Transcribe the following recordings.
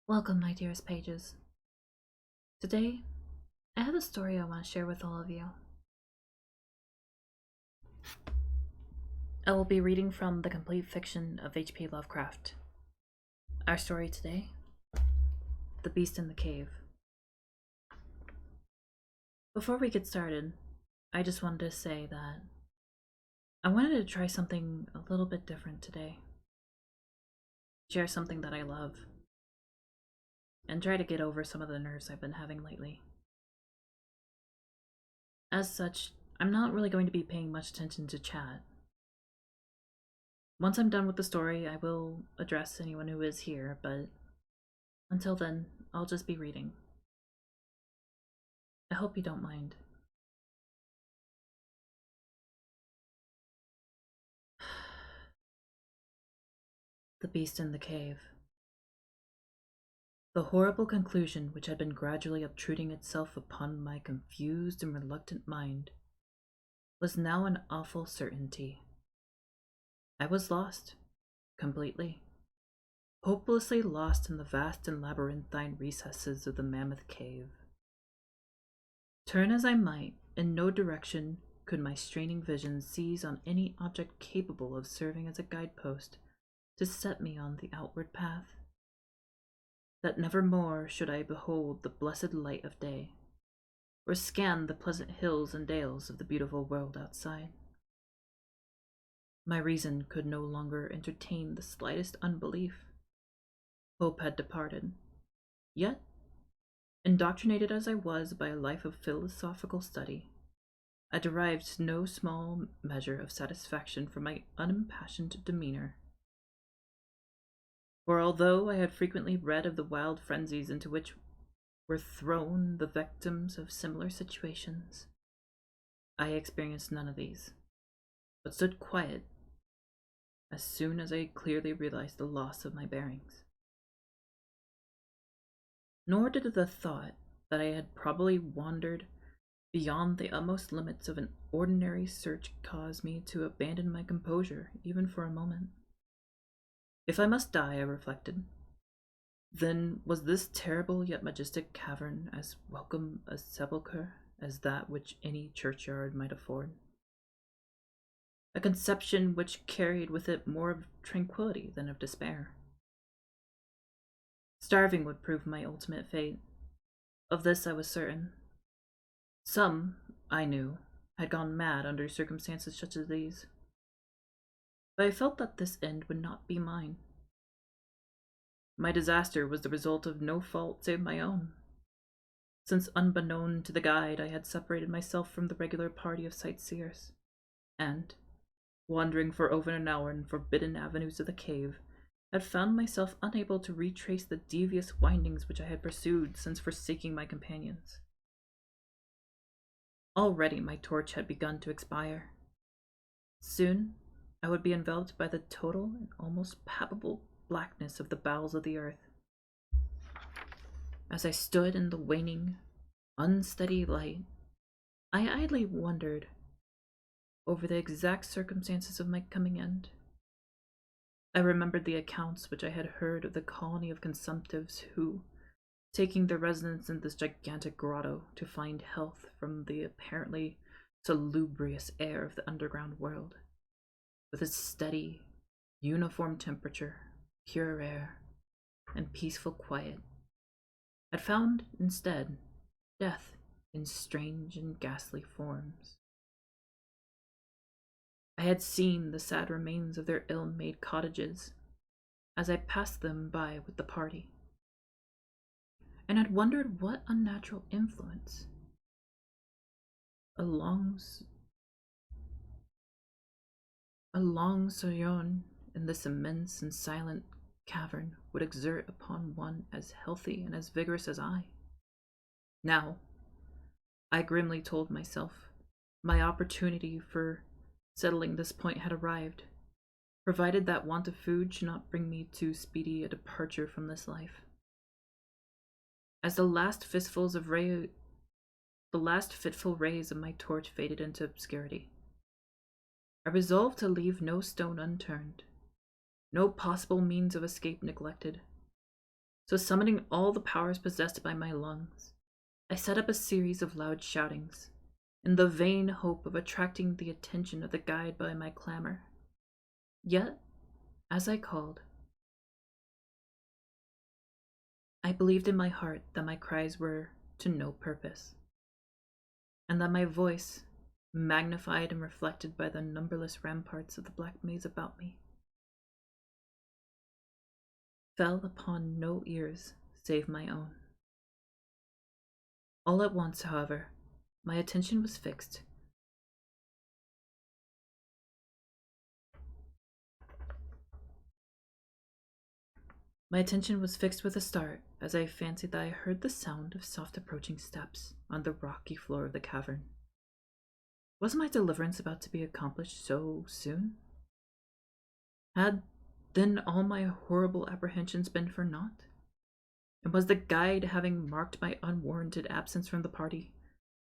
Welcome, my dearest pages. Today, I have a story I want to share with all of you. I will be reading from the complete fiction of H.P. Lovecraft. Our story today: The Beast in the Cave. Before we get started, I just wanted to say that I wanted to try something a little bit different today. Share something that I love, and try to get over some of the nerves I've been having lately. As such, I'm not really going to be paying much attention to chat. Once I'm done with the story, I will address anyone who is here, but until then, I'll just be reading. I hope you don't mind. The Beast in the Cave. The horrible conclusion which had been gradually obtruding itself upon my confused and reluctant mind was now an awful certainty. I was lost, completely, hopelessly lost in the vast and labyrinthine recesses of the Mammoth Cave. Turn as I might, in no direction could my straining vision seize on any object capable of serving as a guidepost to set me on the outward path. That never more should I behold the blessed light of day, or scan the pleasant hills and dales of the beautiful world outside. My reason could no longer entertain the slightest unbelief. Hope had departed. Yet, indoctrinated as I was by a life of philosophical study, I derived no small measure of satisfaction from my unimpassioned demeanor. For although I had frequently read of the wild frenzies into which were thrown the victims of similar situations, I experienced none of these, but stood quiet as soon as I clearly realized the loss of my bearings. Nor did the thought that I had probably wandered beyond the utmost limits of an ordinary search cause me to abandon my composure even for a moment. If I must die, I reflected, then was this terrible yet majestic cavern as welcome a sepulchre as that which any churchyard might afford. A conception which carried with it more of tranquillity than of despair. Starving would prove my ultimate fate. Of this I was certain. Some, I knew, had gone mad under circumstances such as these. But I felt that this end would not be mine. My disaster was the result of no fault save my own, since unbeknown to the guide I had separated myself from the regular party of sightseers, and, wandering for over an hour in forbidden avenues of the cave, had found myself unable to retrace the devious windings which I had pursued since forsaking my companions. Already my torch had begun to expire. Soon I would be enveloped by the total and almost palpable blackness of the bowels of the earth. As I stood in the waning, unsteady light, I idly wondered over the exact circumstances of my coming end. I remembered the accounts which I had heard of the colony of consumptives who, taking their residence in this gigantic grotto to find health from the apparently salubrious air of the underground world, with its steady, uniform temperature, pure air, and peaceful quiet, had found instead death in strange and ghastly forms. I had seen the sad remains of their ill-made cottages as I passed them by with the party, and had wondered what unnatural influence a long sojourn in this immense and silent cavern would exert upon one as healthy and as vigorous as I. Now, I grimly told myself, my opportunity for settling this point had arrived, provided that want of food should not bring me too speedy a departure from this life. As the last fitful rays of my torch faded into obscurity, I resolved to leave no stone unturned, no possible means of escape neglected, So, summoning all the powers possessed by my lungs, I set up a series of loud shoutings, in the vain hope of attracting the attention of the guide by my clamor. Yet, as I called, I believed in my heart that my cries were to no purpose, and that my voice, magnified and reflected by the numberless ramparts of the black maze about me, fell upon no ears save my own. All at once, however, my attention was fixed. My attention was fixed with a start as I fancied that I heard the sound of soft approaching steps on the rocky floor of the cavern. Was my deliverance about to be accomplished so soon? Had then all my horrible apprehensions been for naught? And was the guide, having marked my unwarranted absence from the party,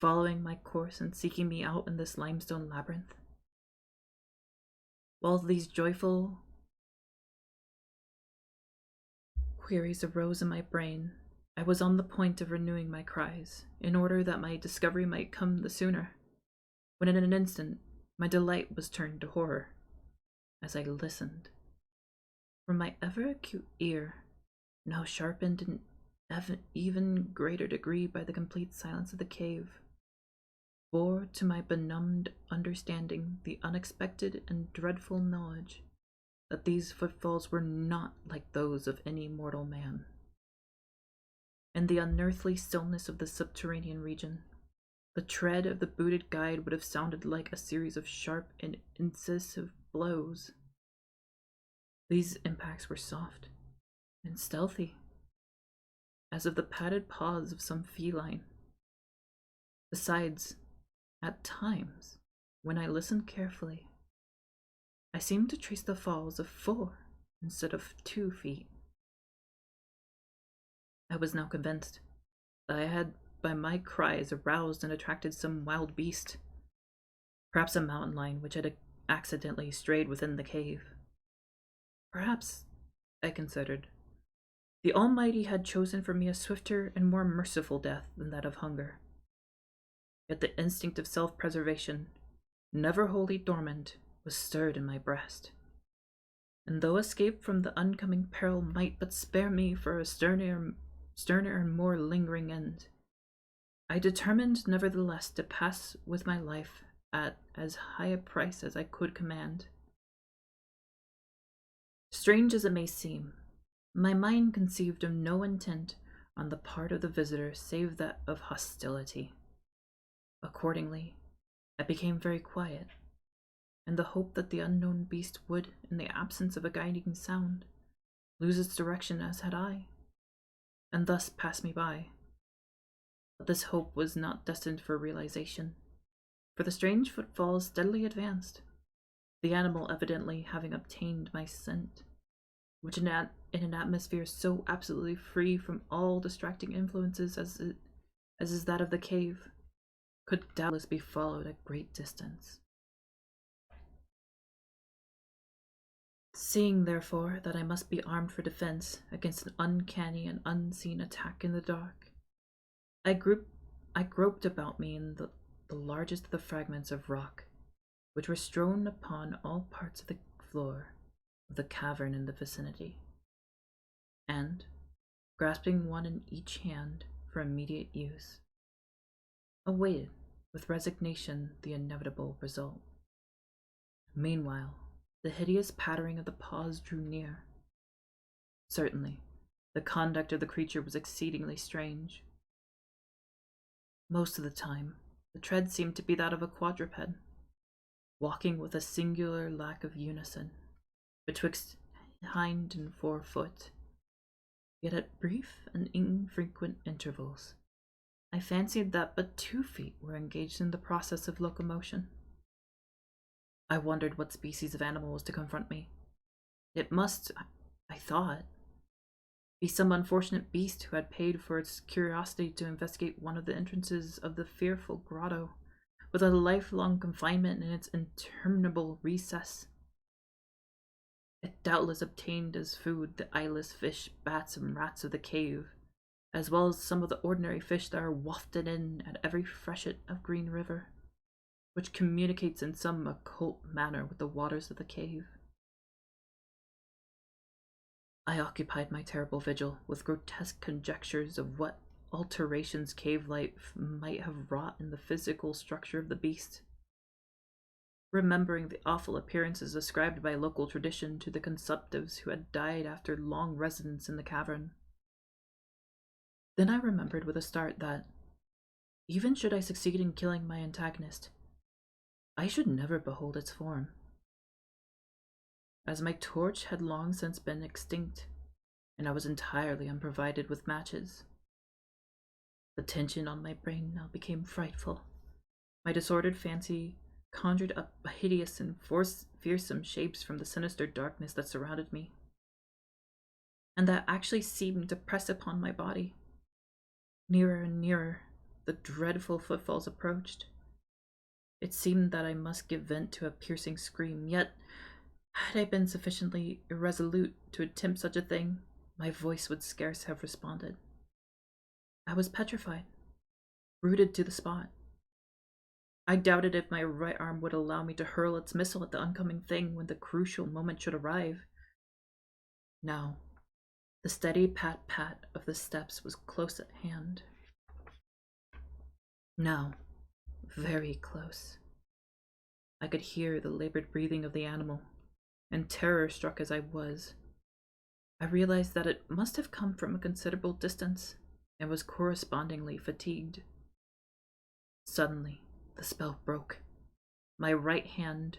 following my course and seeking me out in this limestone labyrinth? While these joyful queries arose in my brain, I was on the point of renewing my cries, in order that my discovery might come the sooner, when in an instant my delight was turned to horror, as I listened. From my ever-acute ear, now sharpened in even greater degree by the complete silence of the cave, bore to my benumbed understanding the unexpected and dreadful knowledge that these footfalls were not like those of any mortal man. In the unearthly stillness of the subterranean region, the tread of the booted guide would have sounded like a series of sharp and incisive blows. These impacts were soft and stealthy, as of the padded paws of some feline. Besides, at times, when I listened carefully, I seemed to trace the falls of 4 instead of 2 feet. I was now convinced that I had by my cries aroused and attracted some wild beast, perhaps a mountain lion which had accidentally strayed within the cave. Perhaps, I considered, the Almighty had chosen for me a swifter and more merciful death than that of hunger. Yet the instinct of self-preservation, never wholly dormant, was stirred in my breast. And though escape from the oncoming peril might but spare me for a sterner and more lingering end, I determined nevertheless to pass with my life at as high a price as I could command. Strange as it may seem, my mind conceived of no intent on the part of the visitor save that of hostility. Accordingly, I became very quiet, in the hope that the unknown beast would, in the absence of a guiding sound, lose its direction as had I, and thus pass me by. But this hope was not destined for realization, for the strange footfalls steadily advanced, the animal evidently having obtained my scent, which in an atmosphere so absolutely free from all distracting influences as is that of the cave, could doubtless be followed at great distance. Seeing, therefore, that I must be armed for defense against an uncanny and unseen attack in the dark, I groped about me in the largest of the fragments of rock, which were strewn upon all parts of the floor of the cavern in the vicinity, and, grasping one in each hand for immediate use, awaited with resignation the inevitable result. Meanwhile, the hideous pattering of the paws drew near. Certainly, the conduct of the creature was exceedingly strange. Most of the time, the tread seemed to be that of a quadruped, walking with a singular lack of unison betwixt hind and forefoot. Yet at brief and infrequent intervals, I fancied that but 2 feet were engaged in the process of locomotion. I wondered what species of animal was to confront me. It must, I thought, be some unfortunate beast who had paid for its curiosity to investigate one of the entrances of the fearful grotto, with a lifelong confinement in its interminable recess. It doubtless obtained as food the eyeless fish, bats, and rats of the cave, as well as some of the ordinary fish that are wafted in at every freshet of Green River, which communicates in some occult manner with the waters of the cave. I occupied my terrible vigil with grotesque conjectures of what alterations cave life might have wrought in the physical structure of the beast, remembering the awful appearances ascribed by local tradition to the consumptives who had died after long residence in the cavern. Then I remembered with a start that, even should I succeed in killing my antagonist, I should never behold its form, as my torch had long since been extinct, and I was entirely unprovided with matches. The tension on my brain now became frightful. My disordered fancy conjured up hideous and fearsome shapes from the sinister darkness that surrounded me, and that actually seemed to press upon my body. Nearer and nearer, the dreadful footfalls approached. It seemed that I must give vent to a piercing scream, yet, had I been sufficiently irresolute to attempt such a thing, my voice would scarce have responded. I was petrified, rooted to the spot. I doubted if my right arm would allow me to hurl its missile at the oncoming thing when the crucial moment should arrive. Now, the steady pat-pat of the steps was close at hand. Now, very close. I could hear the labored breathing of the animal, and terror-struck as I was, I realized that it must have come from a considerable distance and was correspondingly fatigued. Suddenly, the spell broke. My right hand,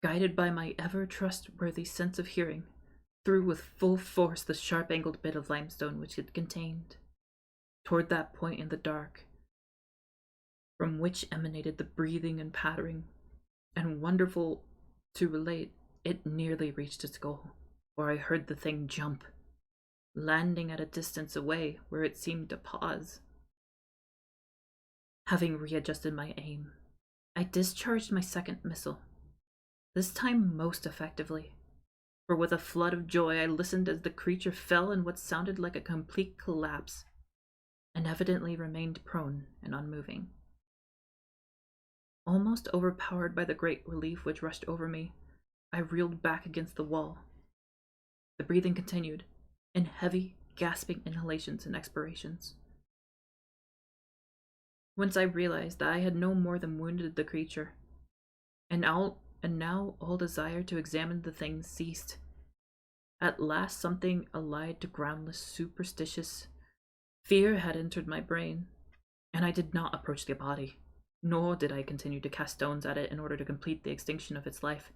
guided by my ever-trustworthy sense of hearing, threw with full force the sharp-angled bit of limestone which it contained, toward that point in the dark, from which emanated the breathing and pattering, and wonderful to relate, it nearly reached its goal, for I heard the thing jump, landing at a distance away where it seemed to pause. Having readjusted my aim, I discharged my second missile, this time most effectively, for with a flood of joy I listened as the creature fell in what sounded like a complete collapse, and evidently remained prone and unmoving. Almost overpowered by the great relief which rushed over me, I reeled back against the wall. The breathing continued, in heavy, gasping inhalations and expirations, whence I realized that I had no more than wounded the creature, and now all desire to examine the thing ceased. At last something allied to groundless, superstitious fear had entered my brain, and I did not approach the body, nor did I continue to cast stones at it in order to complete the extinction of its life.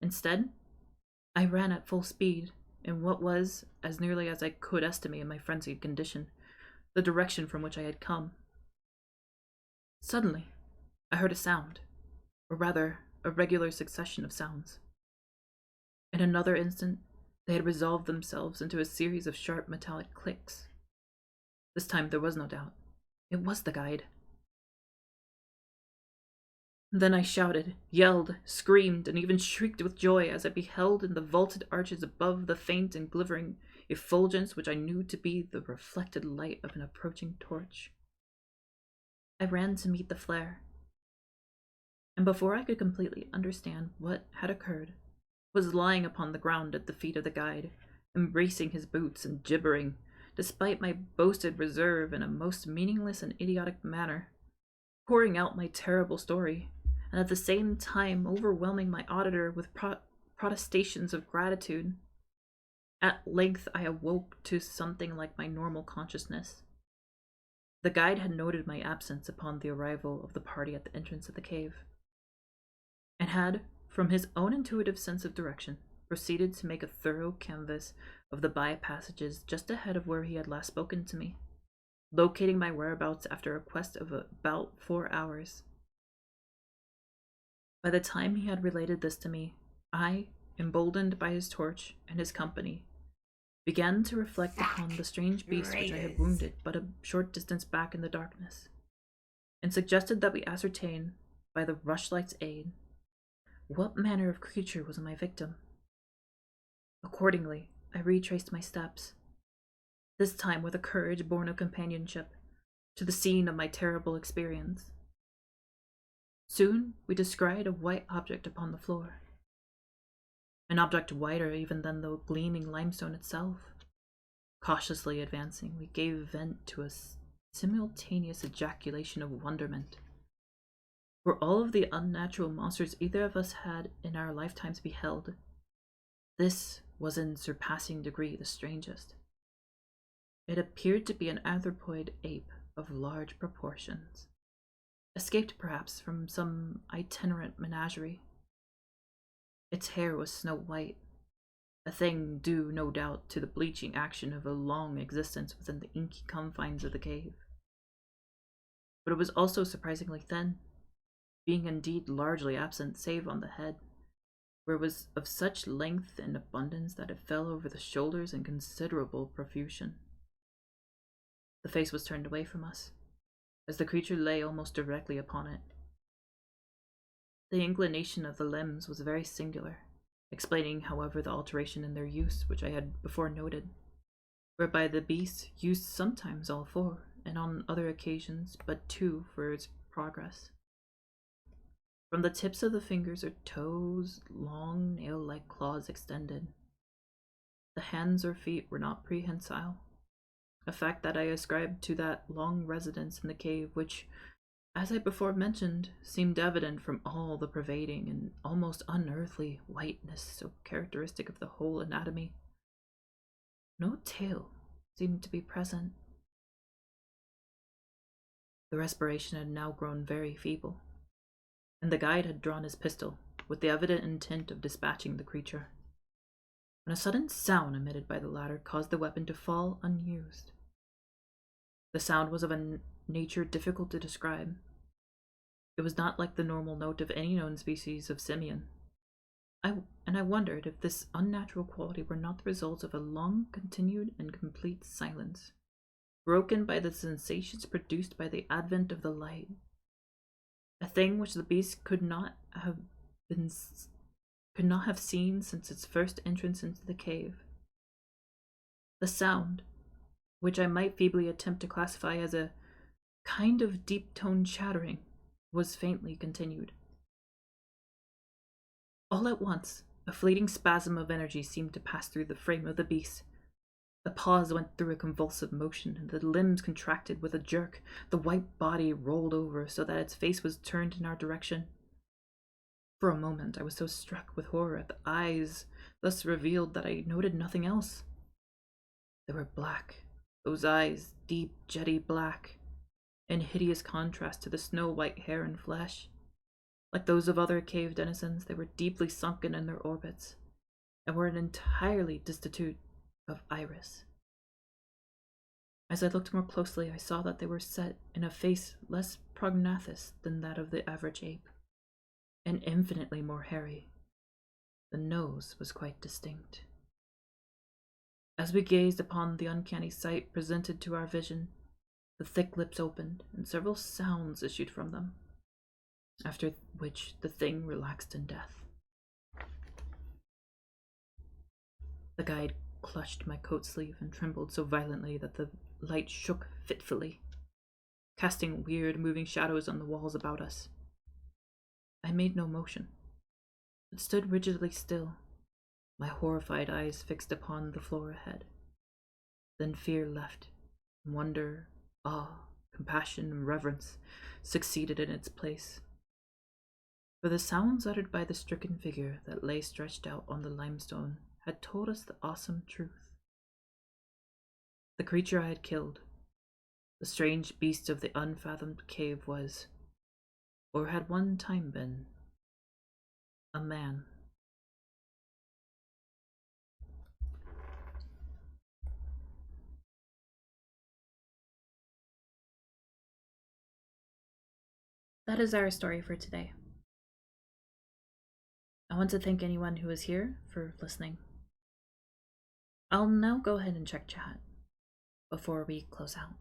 Instead, I ran at full speed, in what was, as nearly as I could estimate in my frenzied condition, the direction from which I had come. Suddenly, I heard a sound, or rather, a regular succession of sounds. In another instant, they had resolved themselves into a series of sharp metallic clicks. This time there was no doubt. It was the guide. Then I shouted, yelled, screamed, and even shrieked with joy as I beheld in the vaulted arches above the faint and glittering effulgence which I knew to be the reflected light of an approaching torch. I ran to meet the flare, and before I could completely understand what had occurred, was lying upon the ground at the feet of the guide, embracing his boots and gibbering, despite my boasted reserve in a most meaningless and idiotic manner, pouring out my terrible story, and at the same time overwhelming my auditor with protestations of gratitude. At length I awoke to something like my normal consciousness. The guide had noted my absence upon the arrival of the party at the entrance of the cave, and had, from his own intuitive sense of direction, proceeded to make a thorough canvass of the by-passages just ahead of where he had last spoken to me, locating my whereabouts after a quest of about 4 hours. By the time he had related this to me, I, emboldened by his torch and his company, began to reflect upon the strange beast which I had wounded but a short distance back in the darkness, and suggested that we ascertain, by the rushlight's aid, what manner of creature was my victim. Accordingly, I retraced my steps, this time with a courage born of companionship, to the scene of my terrible experience. Soon we descried a white object upon the floor, an object whiter even than the gleaming limestone itself. Cautiously advancing, we gave vent to a simultaneous ejaculation of wonderment. Were all of the unnatural monsters either of us had in our lifetimes beheld, this was in surpassing degree the strangest. It appeared to be an anthropoid ape of large proportions, escaped perhaps from some itinerant menagerie. Its hair was snow white, a thing due, no doubt, to the bleaching action of a long existence within the inky confines of the cave. But it was also surprisingly thin, being indeed largely absent save on the head, where it was of such length and abundance that it fell over the shoulders in considerable profusion. The face was turned away from us, as the creature lay almost directly upon it. The inclination of the limbs was very singular, explaining, however, the alteration in their use which I had before noted, whereby the beast used sometimes all four, and on other occasions but two for its progress. From the tips of the fingers or toes, long nail-like claws extended. The hands or feet were not prehensile, a fact that I ascribed to that long residence in the cave which, as I before mentioned, seemed evident from all the pervading and almost unearthly whiteness so characteristic of the whole anatomy. No tail seemed to be present. The respiration had now grown very feeble, and the guide had drawn his pistol, with the evident intent of dispatching the creature, when a sudden sound emitted by the latter caused the weapon to fall unused. The sound was of a nature difficult to describe. It was not like the normal note of any known species of simian. I wondered if this unnatural quality were not the result of a long continued and complete silence, broken by the sensations produced by the advent of the light, a thing which the beast could not have seen since its first entrance into the cave. The sound, which I might feebly attempt to classify as a kind of deep-toned chattering, was faintly continued. All at once, a fleeting spasm of energy seemed to pass through the frame of the beast. The paws went through a convulsive motion, and the limbs contracted with a jerk. The white body rolled over so that its face was turned in our direction. For a moment, I was so struck with horror at the eyes thus revealed that I noted nothing else. They were black, those eyes, deep, jetty black, in hideous contrast to the snow-white hair and flesh. Like those of other cave denizens, they were deeply sunken in their orbits, and were entirely destitute of iris. As I looked more closely, I saw that they were set in a face less prognathous than that of the average ape, and infinitely more hairy. The nose was quite distinct. As we gazed upon the uncanny sight presented to our vision, the thick lips opened, and several sounds issued from them, after which the thing relaxed in death. The guide clutched my coat sleeve and trembled so violently that the light shook fitfully, casting weird moving shadows on the walls about us. I made no motion, but stood rigidly still, my horrified eyes fixed upon the floor ahead. Then fear left, and wonder, awe, compassion, and reverence succeeded in its place. For the sounds uttered by the stricken figure that lay stretched out on the limestone had told us the awesome truth. The creature I had killed, the strange beast of the unfathomed cave, was, or had one time been, a man. That is our story for today. I want to thank anyone who is here for listening. I'll now go ahead and check chat before we close out.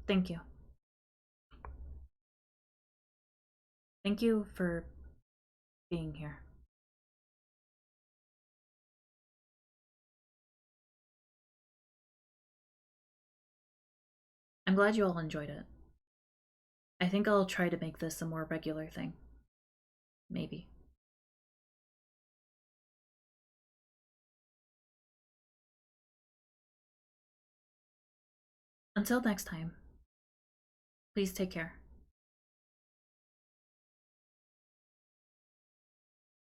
Thank you. Thank you for being here. I'm glad you all enjoyed it. I think I'll try to make this a more regular thing. Maybe. Until next time, please take care.